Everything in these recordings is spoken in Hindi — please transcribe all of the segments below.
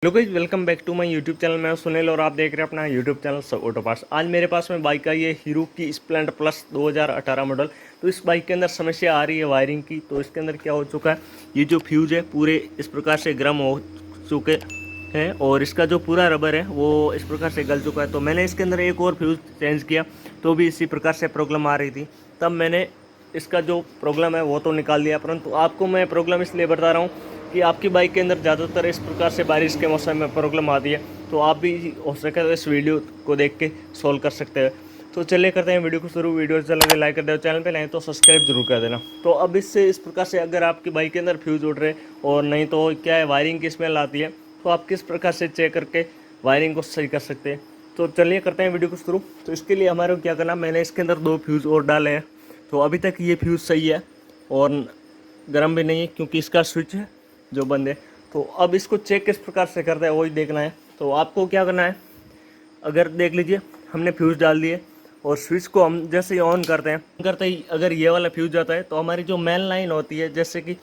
Hello guys, welcome back to my YouTube channel. मैं हूं सुनील और आप देख रहे हैं अपना यूट्यूब चैनल सब ऑटो पार्ट्स। आज मेरे पास में बाइक आई है हीरो की स्प्लेंडर प्लस 2018 मॉडल। तो इस बाइक के अंदर समस्या आ रही है वायरिंग की। तो इसके अंदर क्या हो चुका है, ये जो फ्यूज़ है पूरे इस प्रकार से गर्म हो चुके हैं और इसका जो पूरा रबर है वो इस प्रकार से गल चुका है। तो मैंने इसके अंदर एक और फ्यूज़ चेंज किया तो भी इसी प्रकार से प्रॉब्लम आ रही थी। तब मैंने इसका जो प्रॉब्लम है वो तो निकाल दिया, परंतु आपको मैं प्रॉब्लम इसलिए बता रहा हूँ कि आपकी बाइक के अंदर ज़्यादातर इस प्रकार से बारिश के मौसम में प्रॉब्लम आती है। तो आप भी हो सके तो इस वीडियो को देख के सॉल्व कर सकते हैं। तो चलिए करते हैं वीडियो को शुरू। वीडियो अच्छा लगे लाइक कर दो, चैनल पे नए तो सब्सक्राइब जरूर कर देना। तो अब इससे इस प्रकार से अगर आपकी बाइक के अंदर फ्यूज़ उड़ रहे और नहीं तो क्या है वायरिंग की स्मेल आती है, तो आप किस प्रकार से चेक करके वायरिंग को सही कर सकते हैं। तो चलिए करते हैं वीडियो को शुरू। तो इसके लिए हमारे को क्या करना, मैंने इसके अंदर 2 फ्यूज़ और डाले हैं। तो अभी तक ये फ्यूज़ सही है और गर्म भी नहीं है क्योंकि इसका स्विच है जो बंद है। तो अब इसको चेक किस प्रकार से करते हैं वही देखना है। तो आपको क्या करना है, अगर देख लीजिए हमने फ्यूज़ डाल दिए और स्विच को हम जैसे ही ऑन करते ही अगर ये वाला फ्यूज़ जाता है तो हमारी जो मेन लाइन होती है, जैसे कि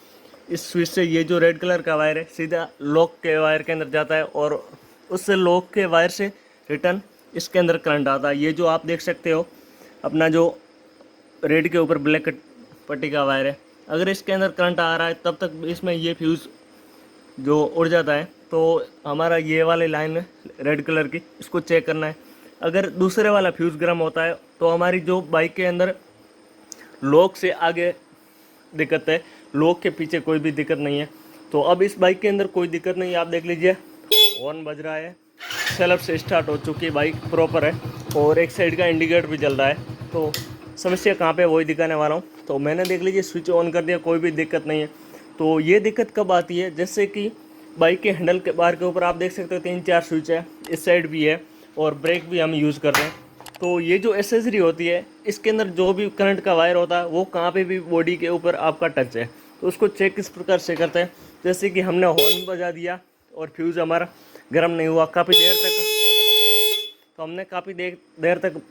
इस स्विच से ये जो रेड कलर का वायर है सीधा लॉक के वायर के अंदर जाता है और उससे लॉक के वायर से रिटर्न इसके अंदर करंट आता है। ये जो आप देख सकते हो अपना जो रेड के ऊपर ब्लैक पट्टी का वायर है, अगर इसके अंदर करंट आ रहा है तब तक इसमें ये फ्यूज़ जो उड़ जाता है। तो हमारा ये वाली लाइन है रेड कलर की, इसको चेक करना है। अगर दूसरे वाला फ्यूज़ गर्म होता है तो हमारी जो बाइक के अंदर लॉक से आगे दिक्कत है, लॉक के पीछे कोई भी दिक्कत नहीं है। तो अब इस बाइक के अंदर कोई दिक्कत नहीं है, आप देख लीजिए हॉर्न बज रहा है, सेल्फ से स्टार्ट हो चुकी बाइक प्रॉपर है और एक साइड का इंडिकेटर भी जल रहा है। तो समस्या कहाँ पे वही दिखाने वाला हूँ। तो मैंने देख लीजिए स्विच ऑन कर दिया, कोई भी दिक्कत नहीं है। तो ये दिक्कत कब आती है, जैसे कि बाइक के हैंडल के बार के ऊपर आप देख सकते हो 3-4 स्विच है, इस साइड भी है और ब्रेक भी हम यूज़ कर रहे हैं। तो ये जो एसेसरी होती है इसके अंदर जो भी करंट का वायर होता है वो कहाँ पे भी बॉडी के ऊपर आपका टच है। तो उसको चेक किस प्रकार से करते हैं, जैसे कि हमने हॉर्न बजा दिया और फ्यूज़ हमारा गर्म नहीं हुआ काफ़ी देर तक, तो हमने काफ़ी देर तक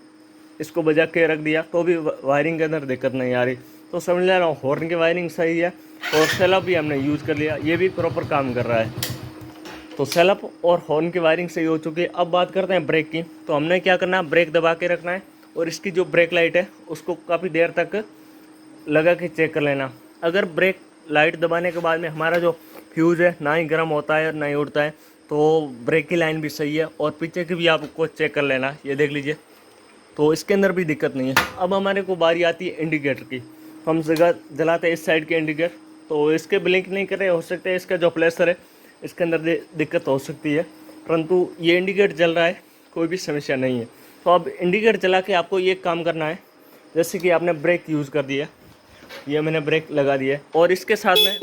इसको बजा के रख दिया तो भी वायरिंग के अंदर दिक्कत नहीं आ रही। तो समझ लेना हॉर्न की वायरिंग सही है और सेलअप भी हमने यूज़ कर लिया, ये भी प्रॉपर काम कर रहा है। तो सेलअप और हॉर्न की वायरिंग सही हो चुकी है। अब बात करते हैं ब्रेक की। तो हमने क्या करना है, ब्रेक दबा के रखना है और इसकी जो ब्रेक लाइट है उसको काफ़ी देर तक लगा के चेक कर लेना। अगर ब्रेक लाइट दबाने के बाद में हमारा जो फ्यूज़ है ना ही गर्म होता है ना ही उड़ता है तो ब्रेक की लाइन भी सही है और पीछे की भी आपको चेक कर लेना। ये देख लीजिए, तो इसके अंदर भी दिक्कत नहीं है। अब हमारे को बारी आती है इंडिकेटर की। हम जगह जलाते हैं इस साइड के इंडिकेटर, तो इसके ब्लिंक नहीं कर रहे, हो सकते हैं इसका जो प्लेसर है इसके अंदर दिक्कत हो सकती है, परंतु ये इंडिकेटर जल रहा है, कोई भी समस्या नहीं है। तो अब इंडिकेटर जला के आपको ये काम करना है, जैसे कि आपने ब्रेक यूज़ कर दिया, ये मैंने ब्रेक लगा दिया है और इसके साथ में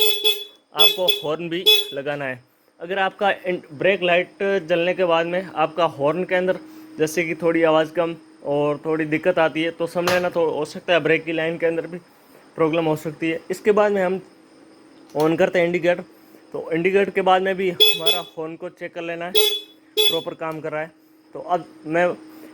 आपको हॉर्न भी लगाना है। अगर आपका ब्रेक लाइट जलने के बाद में आपका हॉर्न के अंदर जैसे कि थोड़ी आवाज़ कम और थोड़ी दिक्कत आती है तो समझ लेना तो हो सकता है ब्रेक की लाइन के अंदर भी प्रॉब्लम हो सकती है। इसके बाद में हम ऑन करते हैं इंडिकेटर। तो इंडिकेटर के बाद में भी हमारा हॉर्न को चेक कर लेना है प्रॉपर काम कर रहा है। तो अब मैं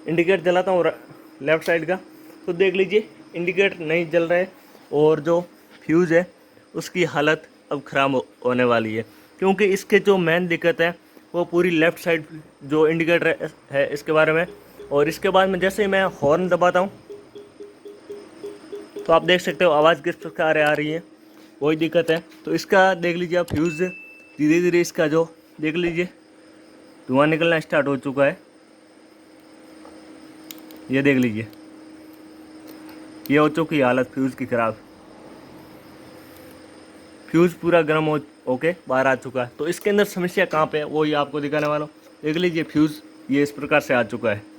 इंडिकेटर जलाता हूँ लेफ़्ट साइड का, तो देख लीजिए इंडिकेटर नहीं जल रहा है और जो फ्यूज़ है उसकी हालत अब ख़राब होने वाली है, क्योंकि इसके जो मेन दिक्कत है वो पूरी लेफ़्ट साइड जो इंडिकेटर है इसके बारे में। और इसके बाद में जैसे ही मैं हॉर्न दबाता हूँ तो आप देख सकते हो आवाज़ किस प्रकार आ रही है, वही दिक्कत है। तो इसका देख लीजिए आप फ्यूज़ धीरे धीरे इसका जो देख लीजिए धुआं निकलना स्टार्ट हो चुका है। ये देख लीजिए ये हो चुकी हालत फ्यूज़ की ख़राब, फ्यूज़ पूरा गर्म होके बाहर आ चुका है। तो इसके अंदर समस्या कहाँ पे है वो ये आपको दिखाने वाला हूँ। देख लीजिए फ्यूज़ ये इस प्रकार से आ चुका है।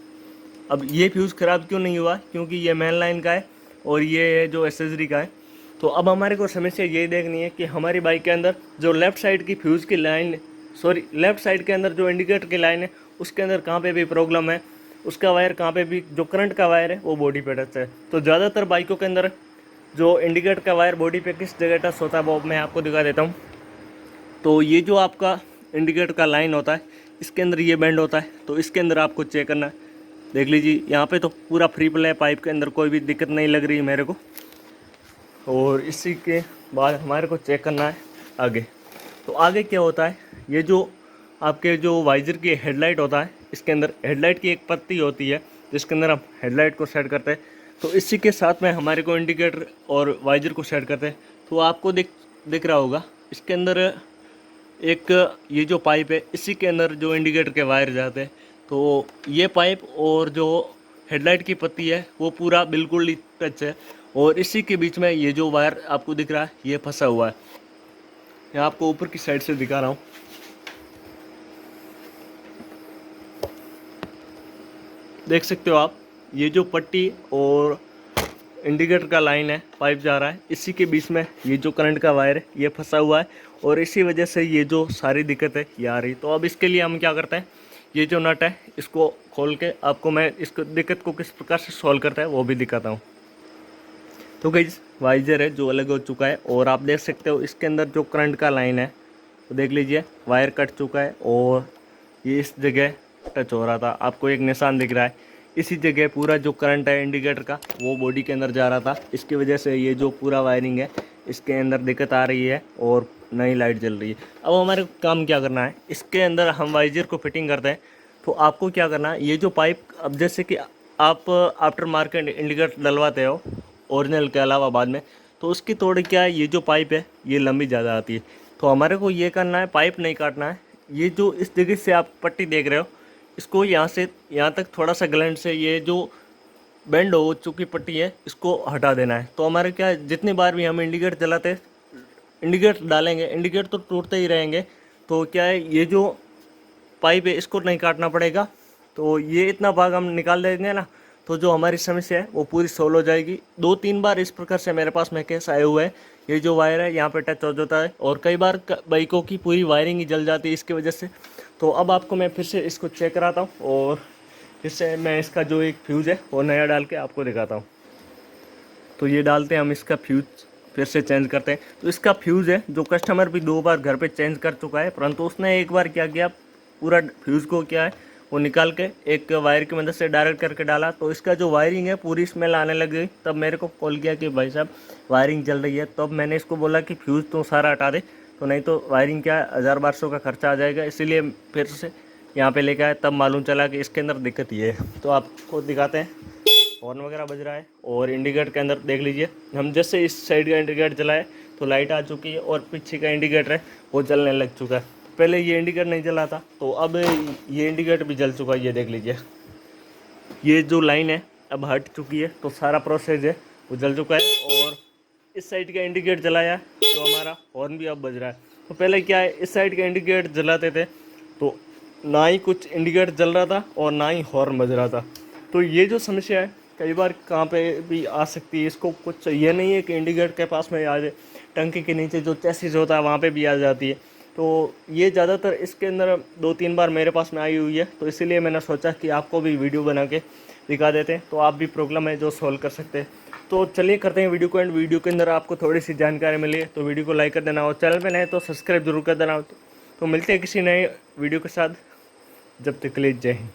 अब ये फ्यूज़ ख़राब क्यों नहीं हुआ, क्योंकि ये मेन लाइन का है और ये जो एसेसरी का है। तो अब हमारे को समस्या यही देखनी है कि हमारी बाइक के अंदर जो लेफ़्ट साइड की फ्यूज़ की लाइन लेफ़्ट साइड के अंदर जो इंडिकेटर की लाइन है उसके अंदर कहाँ पे भी प्रॉब्लम है, उसका वायर कहाँ पे भी जो करंट का वायर है वो बॉडी पे टच है। तो ज़्यादातर बाइकों के अंदर जो इंडिकेटर का वायर बॉडी पे किस जगह टच होता है वो मैं आपको दिखा देता हूँ। तो ये जो आपका इंडिकेटर का लाइन होता है इसके अंदर ये बेंड होता है, तो इसके अंदर आपको चेक करना है। देख लीजिए यहाँ पे तो पूरा फ्री प्ले है, पाइप के अंदर कोई भी दिक्कत नहीं लग रही है मेरे को। और इसी के बाद हमारे को चेक करना है आगे। तो आगे क्या होता है, ये जो आपके जो वाइजर की हेडलाइट होता है, इसके अंदर हेडलाइट की एक पत्ती होती है जिसके अंदर हम हेडलाइट को सेट करते हैं। तो इसी के साथ में हमारे को इंडिकेटर और वाइजर को सेट करते हैं। तो आपको दिख रहा होगा इसके अंदर एक ये जो पाइप है, इसी के अंदर जो इंडिकेटर के वायर जाते हैं। तो ये पाइप और जो हेडलाइट की पत्ती है वो पूरा बिल्कुल टच है, और इसी के बीच में ये जो वायर आपको दिख रहा है ये फंसा हुआ है। मैं आपको ऊपर की साइड से दिखा रहा हूँ। देख सकते हो आप, ये जो पट्टी और इंडिकेटर का लाइन है, पाइप जा रहा है, इसी के बीच में ये जो करंट का वायर है ये फंसा हुआ है, और इसी वजह से ये जो सारी दिक्कत है ये आ रही। तो अब इसके लिए हम क्या करते हैं, ये जो नट है इसको खोल के आपको मैं इसको दिक्कत को किस प्रकार से सॉल्व करता है वो भी दिखाता हूँ। तो गाइस वाइजर है जो अलग हो चुका है, और आप देख सकते हो इसके अंदर जो करंट का लाइन है तो देख लीजिए वायर कट चुका है, और ये इस जगह टच हो रहा था, आपको एक निशान दिख रहा है, इसी जगह पूरा जो करंट है इंडिकेटर का वो बॉडी के अंदर जा रहा था। इसकी वजह से ये जो पूरा वायरिंग है इसके अंदर दिक्कत आ रही है और नई लाइट जल रही है। अब हमारे काम क्या करना है, इसके अंदर हम वाइजर को फिटिंग करते हैं। तो आपको क्या करना है, ये जो पाइप, अब जैसे कि आप आफ्टर मार्केट इंडिकेटर डलवाते हो ओरिजिनल के अलावा बाद में, तो उसकी थोड़ी क्या है, ये जो पाइप है ये लंबी ज़्यादा आती है। तो हमारे को ये करना है, पाइप नहीं काटना है, ये जो इस जगह से आप पट्टी देख रहे हो इसको यहाँ से यहाँ तक थोड़ा सा ग्लैंड से ये जो बेंड हो चुकी पट्टी है इसको हटा देना है। तो हमारे क्या है, जितनी बार भी हम इंडिकेटर चलाते इंडिकेटर डालेंगे, इंडिकेटर तो टूटते ही रहेंगे। तो क्या है, ये जो पाइप है इसको नहीं काटना पड़ेगा। तो ये इतना भाग हम निकाल देंगे ना, तो जो हमारी समस्या है वो पूरी सॉल्व हो जाएगी। 2-3 बार इस प्रकार से मेरे पास में केस आए हुए हैं, ये जो वायर है यहाँ पे टच हो जाता है, और कई बार बाइकों की पूरी वायरिंग ही जल जाती है इसकी वजह से। तो अब आपको मैं फिर से इसको चेक कराता हूँ, और फिर से मैं इसका जो एक फ्यूज़ है वो नया डाल के आपको दिखाता हूँ। तो ये डालते हैं हम इसका फ्यूज़, फिर से चेंज करते हैं। तो इसका फ्यूज़ है जो कस्टमर भी 2 बार घर पे चेंज कर चुका है, परंतु उसने एक बार क्या किया, पूरा फ्यूज़ को क्या है वो निकाल के एक वायर की मदद से डायरेक्ट करके डाला। तो इसका जो वायरिंग है पूरी स्मेल आने लग गई। तब मेरे को कॉल किया कि भाई साहब वायरिंग जल रही है। तब मैंने इसको बोला कि फ्यूज़ तो सारा हटा दे, तो नहीं तो वायरिंग क्या 1000-1200 का खर्चा आ जाएगा। इसीलिए फिर से यहाँ पे लेके आए, तब मालूम चला कि इसके अंदर दिक्कत ये है। तो आपको दिखाते हैं, हॉर्न वगैरह बज रहा है, और इंडिकेटर के अंदर देख लीजिए, हम जैसे इस साइड का इंडिकेटर जलाए तो लाइट आ चुकी है, और पीछे का इंडिकेटर है वो जलने लग चुका है। पहले ये इंडिकेटर नहीं जला था, तो अब ये इंडिकेटर भी जल चुका है। ये देख लीजिए, ये जो लाइन है अब हट चुकी है, तो सारा प्रोसेस है वो जल चुका है। और इस साइड का इंडिकेटर जलाया तो हमारा हॉर्न भी अब बज रहा है। तो पहले क्या है, इस साइड का इंडिकेटर जलाते थे तो ना ही कुछ इंडिकेटर जल रहा था और ना ही हॉर्न बज रहा था। तो ये जो समस्या है कई बार कहाँ पे भी आ सकती है, इसको कुछ ये नहीं है कि इंडिकेटर के पास में आ जाए, टंकी के नीचे जो चेसिस होता है वहाँ पे भी आ जाती है। तो ये ज़्यादातर इसके अंदर 2-3 बार मेरे पास में आई हुई है। तो इसीलिए मैंने सोचा कि आपको भी वीडियो बना के दिखा देते हैं, तो आप भी प्रॉब्लम है जो सॉल्व कर सकते हैं। तो चलिए करते हैं वीडियो को एंड। वीडियो के अंदर आपको थोड़ी सी जानकारी मिली है तो वीडियो को लाइक कर देना, और चैनल पे नए तो सब्सक्राइब जरूर कर देना। तो मिलते हैं किसी नए वीडियो के साथ, जब तक के लिए जय हिंद।